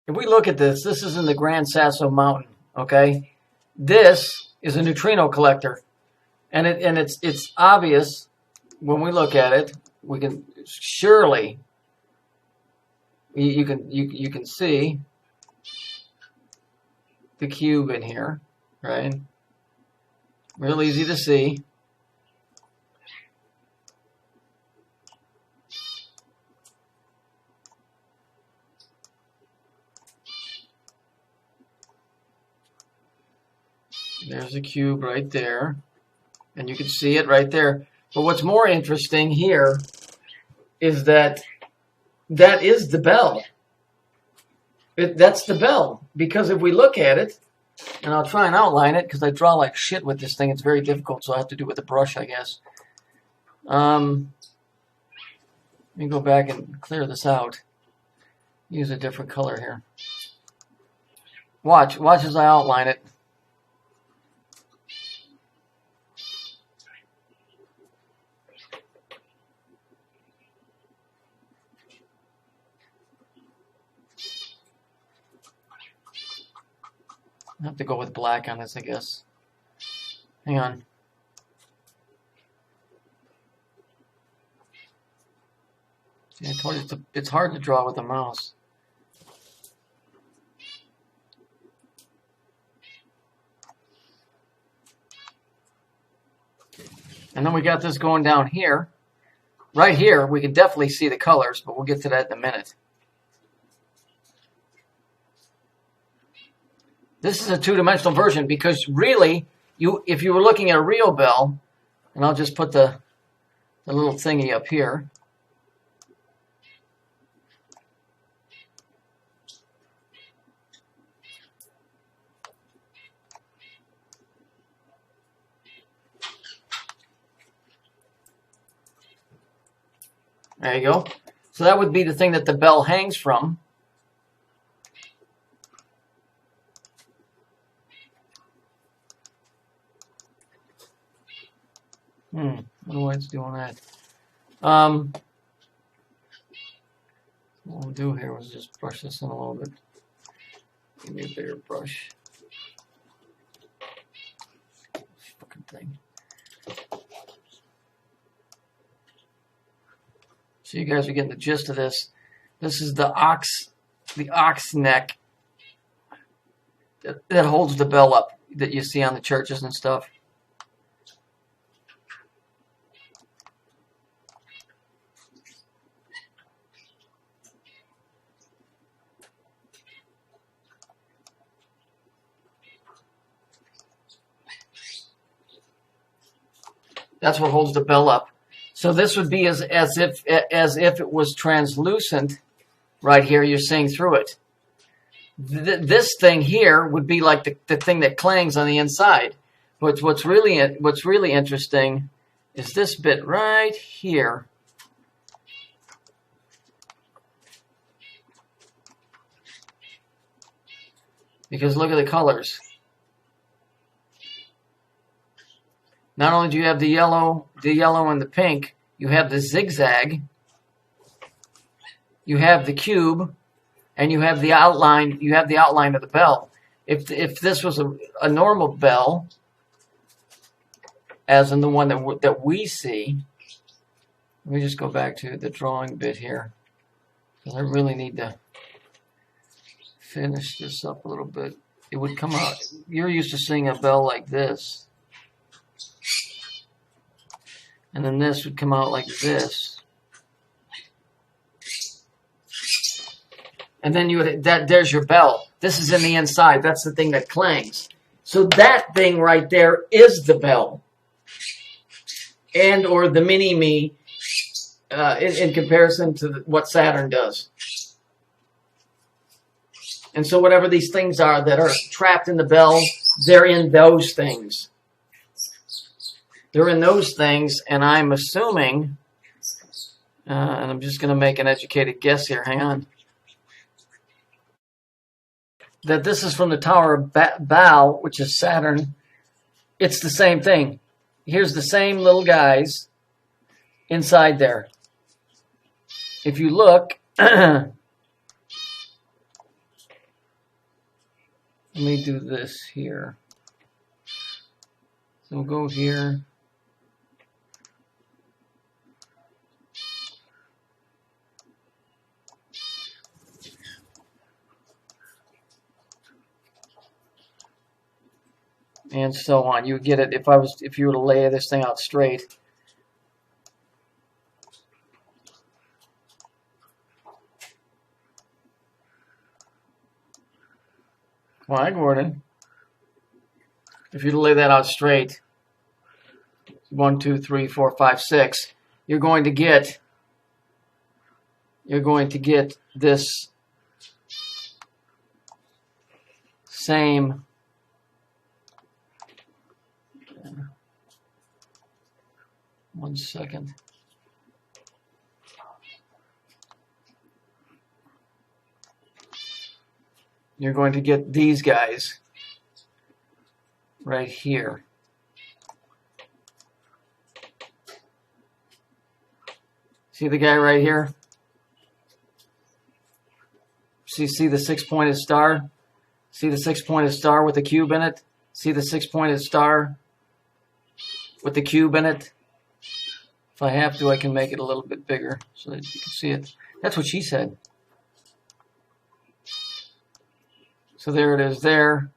if we look at this, this is in the Gran Sasso Mountain, okay? This is a neutrino collector, and it's obvious when we look at it. We can surely you can see the cube in here, right? Real easy to see. There's a cube right there, and you can see it right there. But what's more interesting here is that is the bell. That's the bell, because if we look at it, and I'll try and outline it because I draw like shit with this thing. It's very difficult, so I have to do it with a brush, I guess. Let me go back and clear this out. Use a different color here. Watch as I outline it. I have to go with black on this, I guess. Hang on. See, I told you it's hard to draw with a mouse. And then we got this going down here. Right here, we can definitely see the colors, but we'll get to that in a minute. This is a two-dimensional version because really, if you were looking at a real bell, and I'll just put the little thingy up here. There you go. So that would be the thing that the bell hangs from. What do I do on that? What we'll do here was just brush this in a little bit. Give me a bigger brush. Fucking thing. So you guys are getting the gist of this. This is the ox neck that holds the bell up that you see on the churches and stuff. That's what holds the bell up. So this would be as if it was translucent right here. You're seeing through it. This thing here would be like the thing that clangs on the inside. But what's really interesting is this bit right here. Because look at the colors. Not only do you have the yellow and the pink, you have the zigzag, you have the cube, and you have the outline. You have the outline of the bell. If this was a normal bell, as in the one that we see, let me just go back to the drawing bit here, because I really need to finish this up a little bit. It would come out. You're used to seeing a bell like this. And then this would come out like this. And then there's your bell. This is in the inside. That's the thing that clangs. So that thing right there is the bell. And or the mini-me in comparison to what Saturn does. And so whatever these things are that are trapped in the bell, they're in those things. They're in those things, and I'm assuming, and I'm just going to make an educated guess here, hang on, that this is from the Tower of Baal, which is Saturn. It's the same thing. Here's the same little guys inside there. If you look, Let me do this here. So we'll go here. And so on. You would get it if you were to lay this thing out straight. Come on, Gordon. If you were to lay that out straight, 1, 2, 3, 4, 5, 6, you're going to get this same one second. You're going to get these guys right here. See the guy right here? See the six-pointed star? See the six-pointed star with the cube in it? See the six-pointed star with the cube in it? If I have to, I can make it a little bit bigger so that you can see it. That's what she said. So there it is there.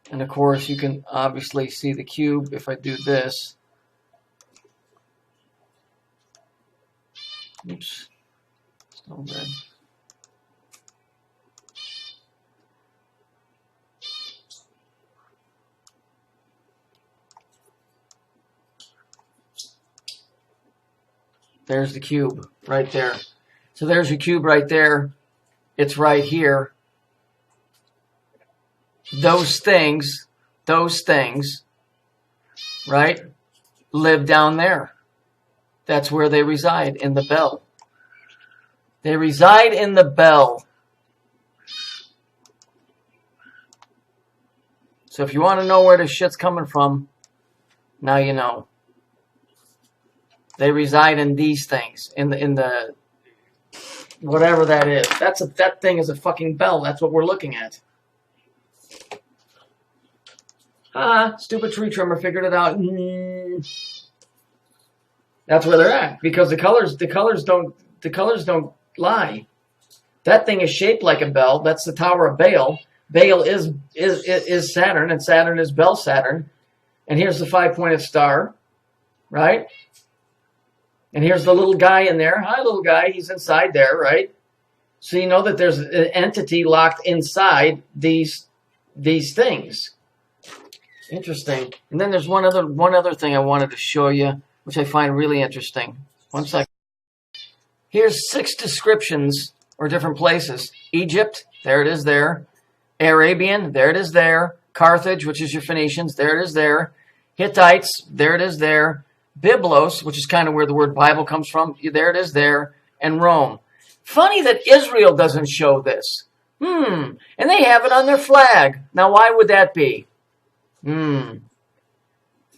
And of course, you can obviously see the cube if I do this. Oops. Still red. There's the cube right there. So there's your cube right there. It's right here. Those things, right, live down there. That's where they reside, in the bell. They reside in the bell. So if you want to know where this shit's coming from, now you know. They reside in these things, in the whatever that is. That thing is a fucking bell. That's what we're looking at. Stupid tree trimmer figured it out. That's where they're at, because the colors don't lie. That thing is shaped like a bell. That's the Tower of Baal. Baal is Saturn, and Saturn is Bel Saturn. And here's the 5-pointed star, right? And here's the little guy in there. Hi, little guy. He's inside there, right? So you know that there's an entity locked inside these things. Interesting. And then there's one other thing I wanted to show you, which I find really interesting. One second. Here's 6 descriptions or different places. Egypt, there it is there. Arabian, there it is there. Carthage, which is your Phoenicians, there it is there. Hittites, there it is there. Byblos, which is kind of where the word Bible comes from, there it is there. And Rome. Funny that Israel doesn't show this. And they have it on their flag. Now, why would that be?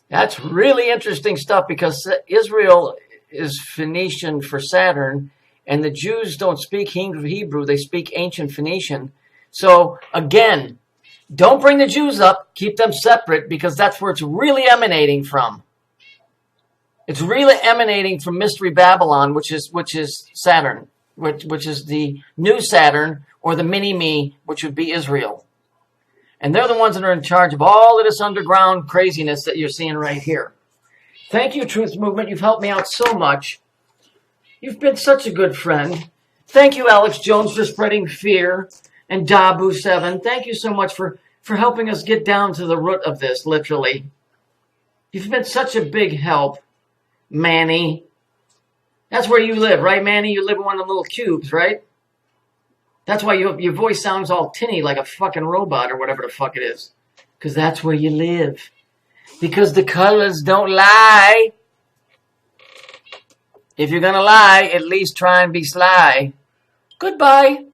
That's really interesting stuff, because Israel is Phoenician for Saturn, and the Jews don't speak Hebrew, they speak ancient Phoenician. So, again, don't bring the Jews up, keep them separate, because that's where it's really emanating from. It's really emanating from Mystery Babylon, which is Saturn, which is the new Saturn, or the mini-me, which would be Israel. And they're the ones that are in charge of all of this underground craziness that you're seeing right here. Thank you, Truth Movement. You've helped me out so much. You've been such a good friend. Thank you, Alex Jones, for spreading fear. And Dabu7, thank you so much for helping us get down to the root of this, literally. You've been such a big help, Manny. That's where you live, right, Manny? You live in one of the little cubes, right? That's why your voice sounds all tinny like a fucking robot or whatever the fuck it is. Because that's where you live. Because the colors don't lie. If you're going to lie, at least try and be sly. Goodbye.